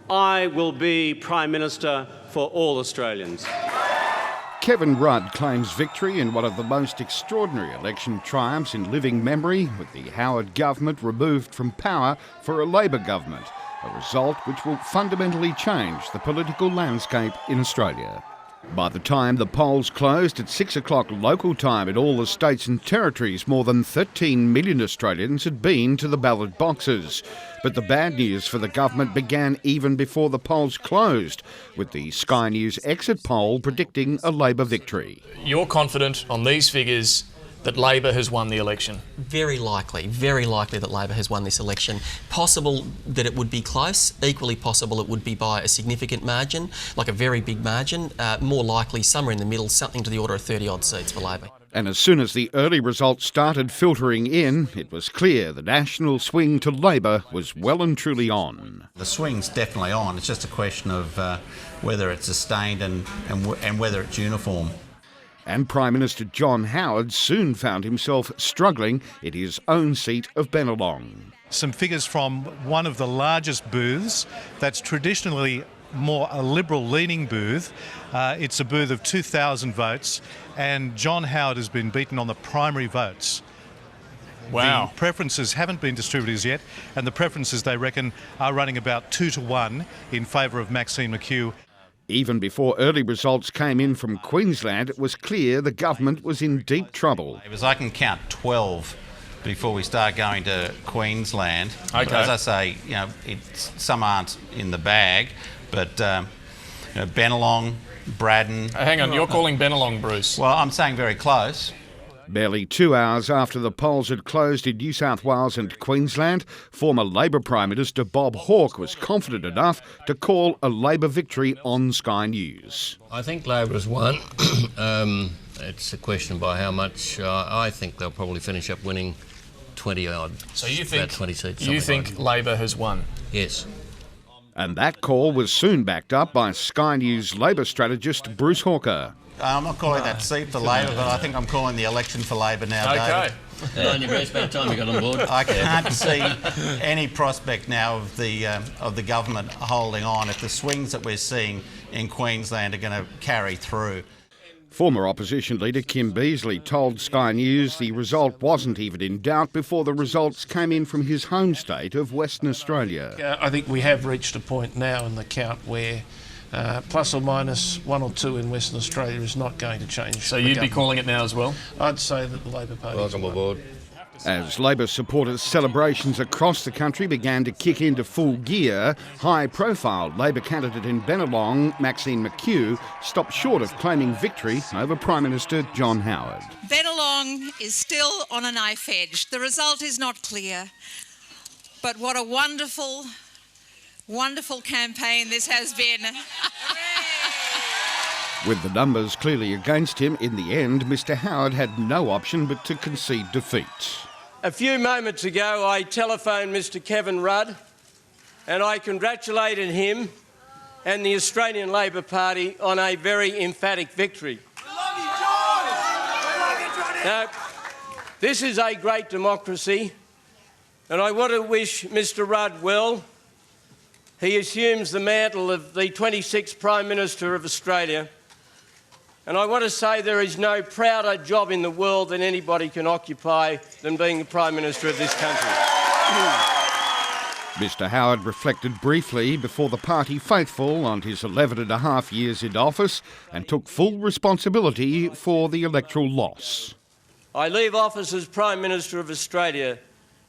I will be Prime Minister for all Australians. Kevin Rudd claims victory in one of the most extraordinary election triumphs in living memory, with the Howard government removed from power for a Labor government, a result which will fundamentally change the political landscape in Australia. By the time the polls closed at 6 o'clock local time in all the states and territories, more than 13 million Australians had been to the ballot boxes. But the bad news for the government began even before the polls closed, with the Sky News exit poll predicting a Labor victory. You're confident on these figures that Labor has won the election? Very likely that Labor has won this election. Possible that it would be close, equally possible it would be by a significant margin, like a very big margin, more likely somewhere in the middle, something to the order of 30-odd seats for Labor. And as soon as the early results started filtering in, it was clear the national swing to Labor was well and truly on. The swing's definitely on. It's just a question of whether it's sustained and whether it's uniform. And Prime Minister John Howard soon found himself struggling in his own seat of Bennelong. Some figures from one of the largest booths that's traditionally more a Liberal-leaning booth. It's a booth of 2,000 votes, and John Howard has been beaten on the primary votes. Wow. The preferences haven't been distributed as yet, and the preferences, they reckon, are running about 2-1 in favour of Maxine McHugh. Even before early results came in from Queensland, it was clear the government was in deep trouble. I can count 12 before we start going to Queensland. Okay. But as I say, some aren't in the bag, but Bennelong, Braddon. Hang on, you're calling Bennelong, Bruce? Well, I'm saying very close. Barely 2 hours after the polls had closed in New South Wales and Queensland, former Labor Prime Minister Bob Hawke was confident enough to call a Labor victory on Sky News. I think Labor has won. It's a question by how much. I think they'll probably finish up winning 20-odd. So you think, about 20 seats. You think Labor has won? Yes. And that call was soon backed up by Sky News Labor strategist Bruce Hawker. I'm not calling that seat for Labor, but I think I'm calling the election for Labor now, Okay. David. It's about time you got on board. I can't see any prospect now of the government holding on if the swings that we're seeing in Queensland are going to carry through. Former opposition leader Kim Beazley told Sky News the result wasn't even in doubt before the results came in from his home state of Western Australia. I think we have reached a point now in the count where plus or minus 1 or 2 in Western Australia is not going to change. So you'd be calling it now as well? I'd say that the Labor Party... Welcome aboard. As Labor supporters' celebrations across the country began to kick into full gear, high-profile Labor candidate in Bennelong, Maxine McHugh, stopped short of claiming victory over Prime Minister John Howard. Bennelong is still on a knife edge. The result is not clear, but what a wonderful campaign this has been. With the numbers clearly against him, in the end, Mr Howard had no option but to concede defeat. A few moments ago, I telephoned Mr Kevin Rudd and I congratulated him and the Australian Labor Party on a very emphatic victory. We love you, George! We love you, Johnny! Now, this is a great democracy, and I want to wish Mr Rudd well. He assumes the mantle of the 26th Prime Minister of Australia. And I want to say there is no prouder job in the world that anybody can occupy than being the Prime Minister of this country. Mr Howard reflected briefly before the party faithful on his 11.5 years in office and took full responsibility for the electoral loss. I leave office as Prime Minister of Australia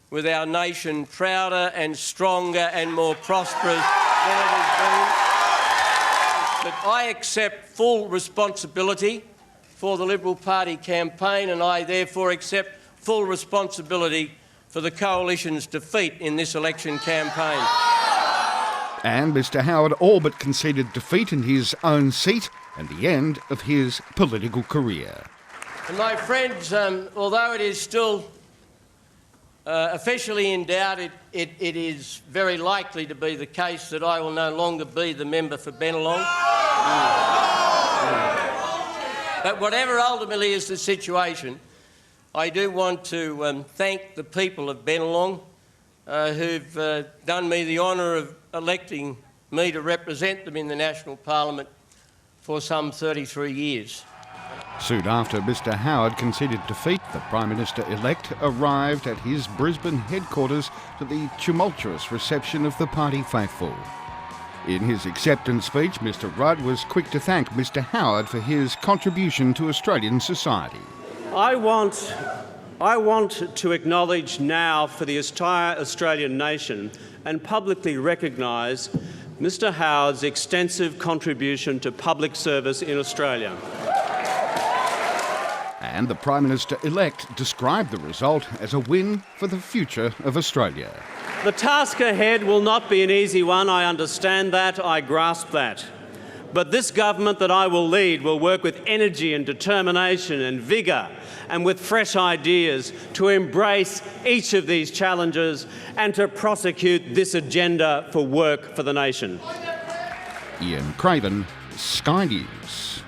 with our nation prouder and stronger and more prosperous than it has been. But I accept full responsibility for the Liberal Party campaign, and I therefore accept full responsibility for the Coalition's defeat in this election campaign. And Mr Howard all but conceded defeat in his own seat and the end of his political career. And my friends, although it is still officially in doubt, it is very likely to be the case that I will no longer be the member for Bennelong. But whatever ultimately is the situation, I do want to thank the people of Bennelong who've done me the honour of electing me to represent them in the National Parliament for some 33 years. Soon after Mr Howard conceded defeat, the Prime Minister-elect arrived at his Brisbane headquarters to the tumultuous reception of the party faithful. In his acceptance speech, Mr Rudd was quick to thank Mr Howard for his contribution to Australian society. I want to acknowledge now for the entire Australian nation and publicly recognise Mr Howard's extensive contribution to public service in Australia. And the Prime Minister-elect described the result as a win for the future of Australia. The task ahead will not be an easy one. I understand that. I grasp that. But this government that I will lead will work with energy and determination and vigour and with fresh ideas to embrace each of these challenges and to prosecute this agenda for work for the nation. Ian Craven, Sky News.